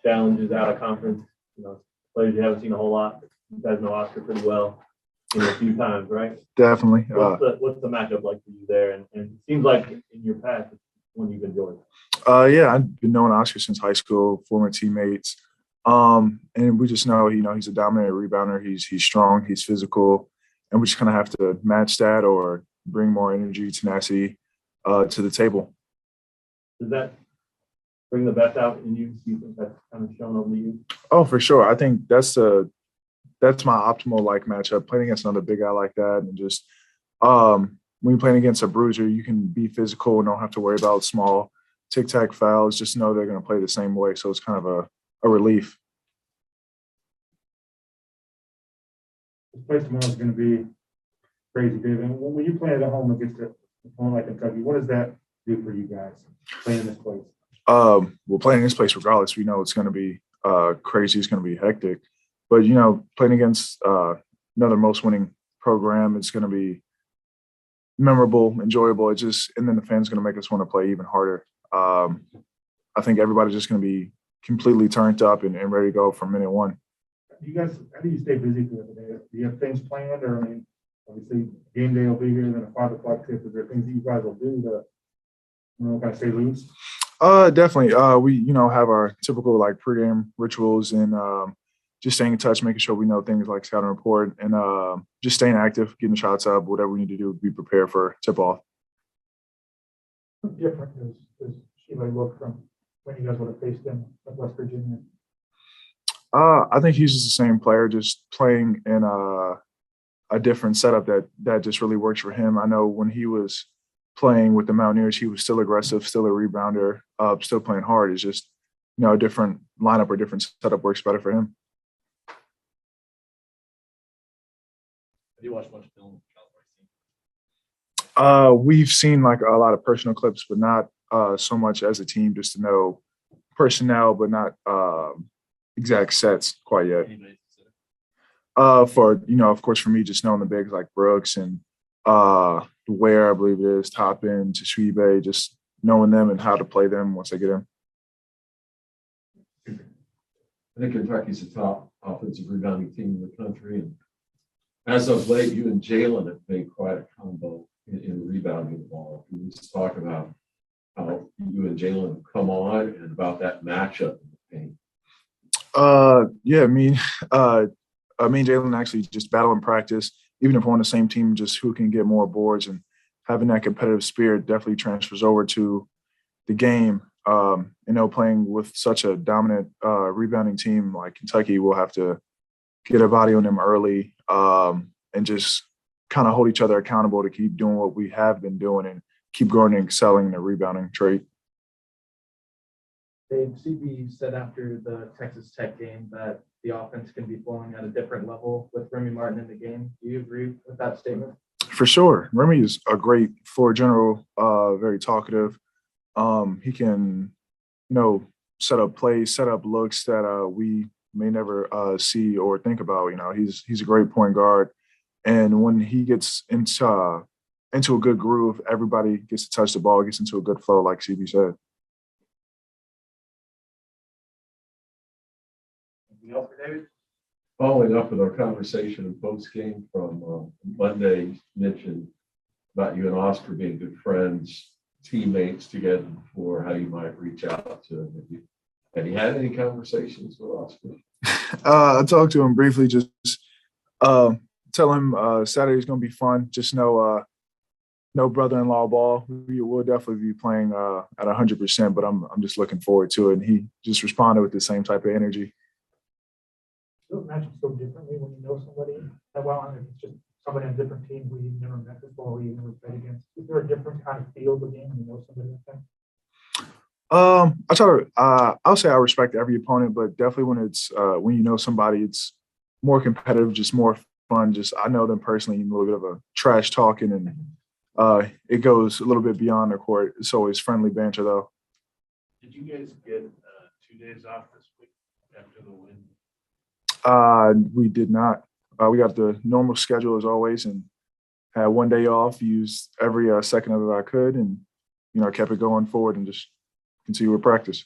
challenges out of conference. Players you haven't seen a whole lot. You guys know Oscar pretty well, a few times, right? Definitely. What's the matchup like for you there? And it seems like in your past, it's one you've enjoyed. Yeah, I've been knowing Oscar since high school, former teammates. And we just know, he's a dominant rebounder. He's strong, he's physical, and we just kind of have to match that or bring more energy, tenacity to the table. Does that bring the best out in you? Do you think that's kind of shown over you? Oh, for sure. I think that's my optimal matchup. Playing against another big guy like that, and just when you're playing against a bruiser, you can be physical and don't have to worry about small tic-tac fouls. Just know they're going to play the same way, so it's kind of a relief. This play tomorrow is going to be crazy, David. When you play at home against a opponent like Kentucky, what does that do for you guys playing in this place? Well, playing in this place, regardless, we know it's going to be crazy. It's going to be hectic. But, playing against another most winning program, it's going to be memorable, enjoyable. And then the fans going to make us want to play even harder. I think everybody's just going to be completely turned up and ready to go from minute one. How do you stay busy throughout the day? Do you have things planned, or obviously game day will be here, then a 5 o'clock tip? Is there things that you guys will do to, kind of stay loose? Definitely. We, have our typical pregame rituals and just staying in touch, making sure we know things like scouting report and just staying active, getting shots up, whatever we need to do to be prepared for tip-off. How different does Tshiebwe look from when you guys would have faced him at West Virginia? I think he's just the same player, just playing in a different setup that just really works for him. I know when he was playing with the Mountaineers, he was still aggressive, still a rebounder, still playing hard. It's just, a different lineup or different setup works better for him. Have you watched much film? We've seen a lot of personal clips, but not so much as a team, just to know personnel, but not exact sets quite yet. Of course, for me, just knowing the bigs like Brooks and Ware, I believe it is, Toppin, Tshiebwe, just knowing them and how to play them once they get in. I think Kentucky's the top offensive rebounding team in the country. And as of late, you and Jalen have made quite a combo in rebounding the ball. Can you just talk about how you and Jalen have come on and about that matchup in the paint? Yeah, me and Jalen actually just battle in practice, even if we're on the same team, just who can get more boards, and having that competitive spirit definitely transfers over to the game. Playing with such a dominant rebounding team like Kentucky, we'll have to get a body on them early and just kind of hold each other accountable to keep doing what we have been doing and keep growing and excelling in the rebounding trait. Dave, CB said after the Texas Tech game that the offense can be flowing at a different level with Remy Martin in the game. Do you agree with that statement? For sure. Remy is a great floor general, very talkative. He can, set up plays, set up looks that we may never see or think about. He's a great point guard. And when he gets into a good groove, everybody gets to touch the ball, gets into a good flow, like CB said. Anything else for David? Following up with our conversation in post game from Monday, you mentioned about you and Oscar being good friends, teammates together before, how you might reach out to him. Have you had any conversations with Oscar? I talked to him briefly, just tell him Saturday's going to be fun. Just no brother-in-law ball. We will definitely be playing at 100%, but I'm just looking forward to it. And he just responded with the same type of energy. Those matchups go differently when you know somebody that well, and it's just somebody on a different team who you've never met before, or you've never played against. Is there a different kind of feel of the game when you know somebody like that? I'll say I respect every opponent, but definitely when you know somebody, it's more competitive, just more fun. Just I know them personally, a little bit of a trash talking, and it goes a little bit beyond the court. It's always friendly banter, though. Did you guys get 2 days off this week after the win? We did not. We got the normal schedule as always, and had 1 day off. Used every second of it I could, and kept it going forward and just continue with practice.